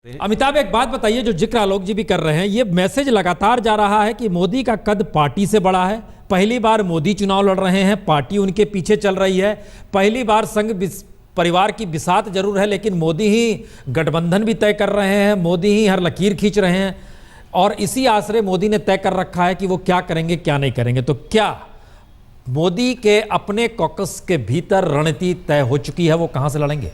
अमिताभ, एक बात बताइए, जो जिक्र आलोक जी भी कर रहे हैं, ये मैसेज लगातार जा रहा है कि मोदी का कद पार्टी से बड़ा है। पहली बार मोदी चुनाव लड़ रहे हैं, पार्टी उनके पीछे चल रही है। पहली बार संघ परिवार की बिसात जरूर है, लेकिन मोदी ही गठबंधन भी तय कर रहे हैं, मोदी ही हर लकीर खींच रहे हैं और इसी आसरे मोदी ने तय कर रखा है कि वो क्या करेंगे क्या नहीं करेंगे। तो क्या मोदी के अपने कॉकस के भीतर रणनीति तय हो चुकी है, वो कहां से लड़ेंगे?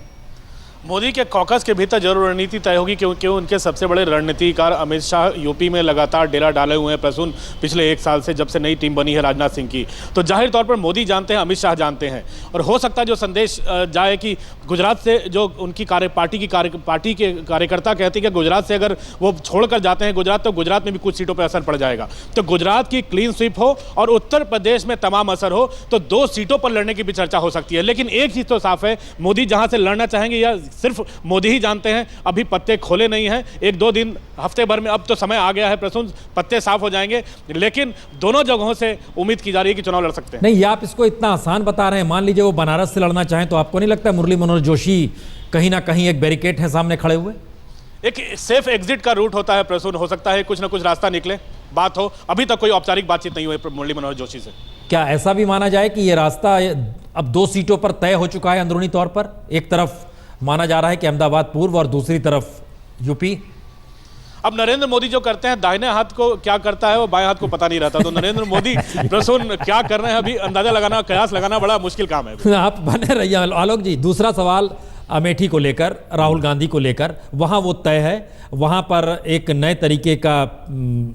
मोदी के कॉकस के भीतर जरूर रणनीति तय होगी, क्योंकि उनके सबसे बड़े रणनीतिकार अमित शाह यूपी में लगातार डेरा डाले हुए हैं प्रसून पिछले एक साल से, जब से नई टीम बनी है राजनाथ सिंह की। तो जाहिर तौर पर मोदी जानते हैं, अमित शाह जानते हैं और हो सकता है जो संदेश जाए कि गुजरात से जो उनकी पार्टी के कार्यकर्ता कहते हैं कि गुजरात से अगर वो छोड़कर जाते हैं गुजरात, तो गुजरात में भी कुछ सीटों पर असर पड़ जाएगा। तो गुजरात की क्लीन स्वीप हो और उत्तर प्रदेश में तमाम असर हो तो 2 सीटों पर लड़ने की भी चर्चा हो सकती है। लेकिन एक चीज़ तो साफ है, मोदी जहां से लड़ना चाहेंगे या सिर्फ मोदी ही जानते हैं। अभी पत्ते खोले नहीं हैं, 1-2 दिन हफ्ते भर में अब तो समय आ गया है प्रसून, पत्ते साफ हो जाएंगे। लेकिन दोनों जगहों से उम्मीद की जा रही है कि चुनाव लड़ सकते हैं। नहीं, आप इसको इतना आसान बता रहे हैं। मान लीजिए वो बनारस से लड़ना चाहें तो आपको नहीं लगता मुरली मनोहर जोशी कहीं ना कहीं एक बैरिकेड है सामने खड़े हुए? एक सेफ एग्जिट का रूट होता है प्रसून, हो सकता है कुछ ना कुछ रास्ता निकले, बात हो। अभी तक कोई औपचारिक बातचीत नहीं हुई मुरली मनोहर जोशी से। क्या ऐसा भी माना जाए कि ये रास्ता अब 2 सीटों पर तय हो चुका है अंदरूनी तौर पर? एक तरफ माना जा रहा है कि अहमदाबाद पूर्व और दूसरी तरफ यूपी। अब नरेंद्र मोदी जो करते हैं, दाहिने हाथ को क्या करता है वो बाएं हाथ को पता नहीं रहता। तो नरेंद्र मोदी प्रसून क्या कर रहे हैं अभी अंदाजा लगाना, कयास लगाना बड़ा मुश्किल काम है। आप बने रहिए आलोक जी। दूसरा सवाल अमेठी को लेकर, राहुल गांधी को लेकर, वहां वो तय है, वहां पर एक नए तरीके का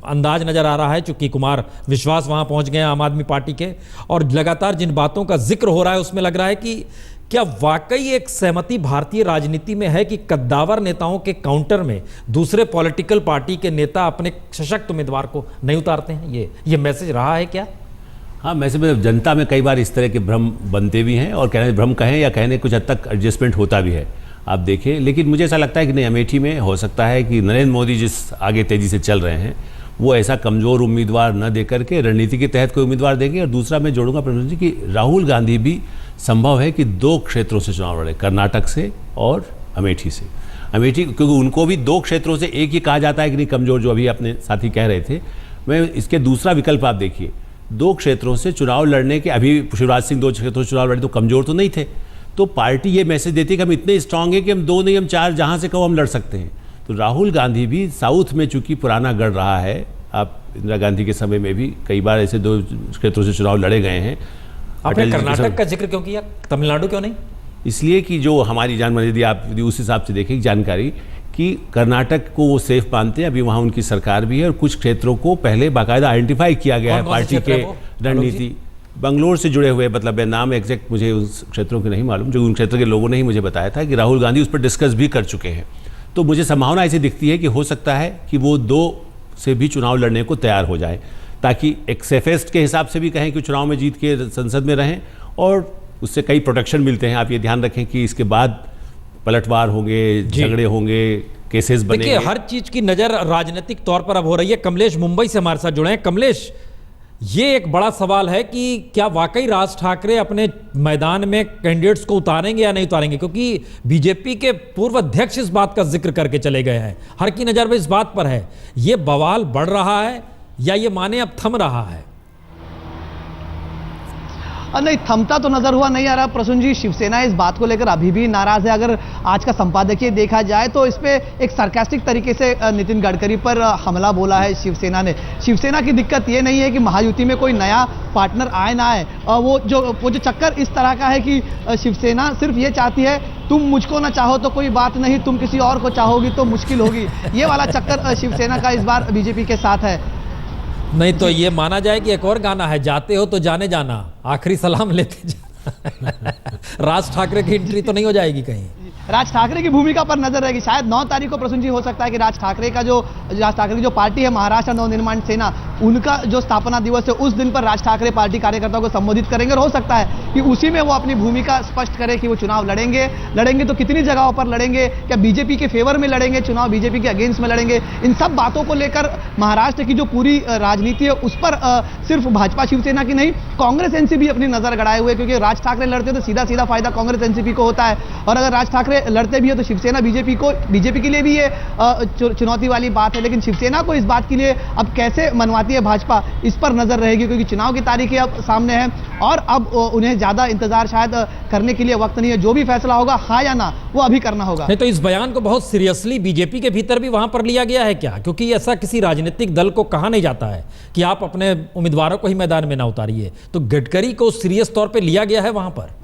अंदाज नजर आ रहा है, चूंकि कुमार विश्वास वहां पहुंच गए आम आदमी पार्टी के, और लगातार जिन बातों का जिक्र हो रहा है उसमें लग रहा है कि क्या वाकई एक सहमति भारतीय राजनीति में है कि कद्दावर नेताओं के काउंटर में दूसरे पॉलिटिकल पार्टी के नेता अपने सशक्त उम्मीदवार को नहीं उतारते हैं? ये मैसेज रहा है क्या? हाँ, मैसेज में जनता में कई बार इस तरह के भ्रम बनते भी हैं और कहने भ्रम कहें या कहने कुछ हद तक एडजस्टमेंट होता भी है, आप देखिए। लेकिन मुझे ऐसा लगता है कि नहीं, अमेठी में हो सकता है कि नरेंद्र मोदी जिस आगे तेजी से चल रहे हैं वो ऐसा कमज़ोर उम्मीदवार न दे करके रणनीति के तहत कोई उम्मीदवार देंगे। और दूसरा मैं जोड़ूंगा प्रधानमंत्री जी कि राहुल गांधी भी संभव है कि 2 क्षेत्रों से चुनाव लड़े, कर्नाटक से और अमेठी से। अमेठी क्योंकि उनको भी 2 क्षेत्रों से एक ही कहा जाता है कि नहीं कमज़ोर, जो अभी अपने साथी कह रहे थे। मैं इसके दूसरा विकल्प आप देखिए, 2 क्षेत्रों से चुनाव लड़ने के, अभी शिवराज सिंह 2 क्षेत्रों से चुनाव लड़े तो कमज़ोर तो नहीं थे। तो पार्टी ये मैसेज देती है कि हम इतने स्ट्रांग हैं कि हम 2 नहीं हम 4 जहाँ से कहो हम लड़ सकते हैं। तो राहुल गांधी भी साउथ में चूंकि पुराना गढ़ रहा है, आप इंदिरा गांधी के समय में भी कई बार ऐसे 2 क्षेत्रों से चुनाव लड़े गए हैं। आपने कर्नाटक का जिक्र क्यों किया, तमिलनाडु क्यों नहीं? इसलिए कि जो हमारी जानकारी, यदि आप उस हिसाब से देखें जानकारी कि कर्नाटक को वो सेफ मानते हैं, अभी वहाँ उनकी सरकार भी है और कुछ क्षेत्रों को पहले बाकायदा आइडेंटिफाई किया गया है पार्टी के रणनीति। बंगलोर से जुड़े हुए, मतलब नाम एग्जैक्ट मुझे उस क्षेत्रों के नहीं मालूम, जो उन क्षेत्र के लोगों ने ही मुझे बताया था कि राहुल गांधी उस पर डिस्कस भी कर चुके हैं। तो मुझे संभावना ऐसी दिखती है कि हो सकता है कि वो 2 से भी चुनाव लड़ने को तैयार हो जाए, ताकि एक सेफेस्ट के हिसाब से भी कहें कि चुनाव में जीत के संसद में रहें और उससे कई प्रोटेक्शन मिलते हैं। आप ये ध्यान रखें कि इसके बाद पलटवार होंगे, झगड़े होंगे, केसेस बनेंगे। देखिए, हर चीज की नजर राजनीतिक तौर पर अब हो रही है। कमलेश मुंबई से हमारे साथ जुड़े हैं। कमलेश, ये एक बड़ा सवाल है कि क्या वाकई राज ठाकरे अपने मैदान में कैंडिडेट्स को उतारेंगे या नहीं उतारेंगे, क्योंकि बीजेपी के पूर्व अध्यक्ष इस बात का जिक्र करके चले गए हैं। हर की नजर में इस बात पर है। ये बवाल बढ़ रहा है या ये माने अब थम रहा है? नहीं, थमता तो नजर हुआ नहीं आ रहा प्रसून जी। शिवसेना इस बात को लेकर अभी भी नाराज है। अगर आज का संपादकीय देखा जाए तो इस पे एक सार्कास्टिक तरीके से नितिन गडकरी पर हमला बोला है शिवसेना ने। शिवसेना की दिक्कत ये नहीं है कि महायुति में कोई नया पार्टनर आए ना आए, वो जो चक्कर इस तरह का है कि शिवसेना सिर्फ ये चाहती है तुम मुझको ना चाहो तो कोई बात नहीं, तुम किसी और को चाहोगी तो मुश्किल होगी। ये वाला चक्कर शिवसेना का इस बार बीजेपी के साथ है। नहीं तो ये माना जाए कि एक और गाना है, जाते हो तो जाने जाना, आखिरी सलाम लेते जाना। राज ठाकरे की एंट्री तो नहीं हो जाएगी कहीं? राज ठाकरे की भूमिका पर नजर रहेगी। शायद 9 तारीख को प्रसून जी हो सकता है कि राज ठाकरे की जो पार्टी है महाराष्ट्र नवनिर्माण सेना, उनका जो स्थापना दिवस है उस दिन पर राज ठाकरे पार्टी कार्यकर्ताओं को संबोधित करेंगे और हो सकता है कि उसी में वो अपनी भूमिका स्पष्ट करें कि वो चुनाव लड़ेंगे तो कितनी जगहों पर लड़ेंगे, क्या बीजेपी के फेवर में लड़ेंगे चुनाव, बीजेपी के अगेंस्ट में लड़ेंगे। इन सब बातों को लेकर महाराष्ट्र की जो पूरी राजनीति है उस पर सिर्फ भाजपा शिवसेना की नहीं, कांग्रेस एनसीपी अपनी नजर गड़ाए हुए, क्योंकि राज ठाकरे लड़ते तो सीधा फायदा कांग्रेस एनसीपी को होता है। और अगर राज ठाकरे ठाकरे लड़ते भी है तो शिवसेना बीजेपी के लिए भी ये चुनौती वाली बात है। लेकिन शिवसेना को इस बात के लिए अब कैसे मनवाती है भाजपा, इस पर नजर रहेगी, क्योंकि चुनाव की तारीखें अब सामने है और अब उन्हें ज्यादा इंतजार शायद करने के लिए वक्त नहीं है। जो भी फैसला होगा, हाँ या ना, वो अभी करना होगा। नहीं तो इस बयान को बहुत सीरियसली बीजेपी के भीतर भी वहां पर लिया गया है क्या? क्योंकि ऐसा किसी राजनीतिक दल को कहा नहीं जाता है कि आप अपने उम्मीदवारों को ही मैदान में ना उतारिए, तो गडकरी को सीरियस तौर पे लिया गया है वहां पर।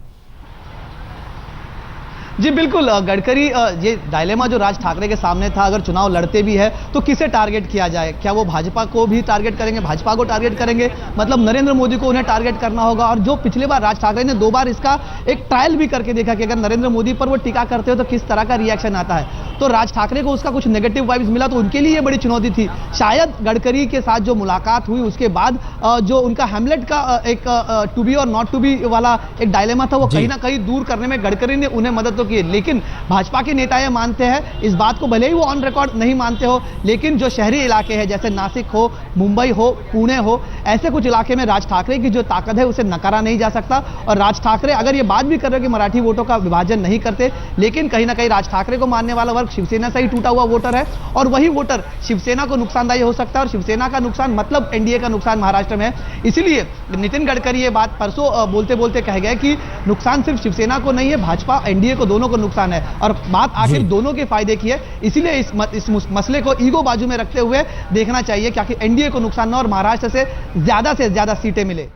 जी बिल्कुल, गडकरी ये डायलेमा जो राज ठाकरे के सामने था, अगर चुनाव लड़ते भी है तो किसे टारगेट किया जाए, क्या वो भाजपा को भी टारगेट करेंगे, भाजपा को टारगेट करेंगे, मतलब नरेंद्र मोदी को उन्हें टारगेट करना होगा। और जो पिछली बार राज ठाकरे ने 2 बार इसका एक ट्रायल भी करके देखा कि अगर नरेंद्र मोदी पर वो टीका करते हो तो किस तरह का रिएक्शन आता है, तो राज ठाकरे को उसका कुछ नेगेटिव वाइब्स मिला, तो उनके लिए ये बड़ी चुनौती थी। शायद गडकरी के साथ जो मुलाकात हुई उसके बाद जो उनका हैमलेट का एक टू बी और नॉट टू बी वाला एक डायलेमा था, वो कहीं ना कहीं दूर करने में गडकरी ने उन्हें मदद तो की। लेकिन भाजपा के नेता ये मानते हैं इस बात को, भले ही वो ऑन रिकॉर्ड नहीं मानते हो, लेकिन जो शहरी इलाके हैं जैसे नासिक हो, मुंबई हो, पुणे हो, ऐसे कुछ इलाके में राज ठाकरे की जो ताकत है उसे नकारा नहीं जा सकता। और राज ठाकरे अगर ये बात भी कर रहे हैं कि मराठी वोटों का विभाजन नहीं करते, लेकिन कहीं ना कहीं राज ठाकरे को मानने वाला वर्ग शिवसेना से ही टूटा हुआ वोटर है और वही वोटर शिवसेना को नुकसानदायी हो सकता है और शिवसेना का नुकसान मतलब एनडीए का नुकसान महाराष्ट्र में है। इसीलिए नितिन गडकरी ये बात परसों बोलते बोलते कह गए कि नुकसान सिर्फ शिवसेना को नहीं है, भाजपा एनडीए को दोनों को नुकसान है और बात आखिर दोनों के फायदे की है। इसीलिए इस मसले को ईगो बाजू में रखते हुए देखना चाहिए, क्योंकि एनडीए को नुकसान न और महाराष्ट्र से ज्यादा सीटें मिले।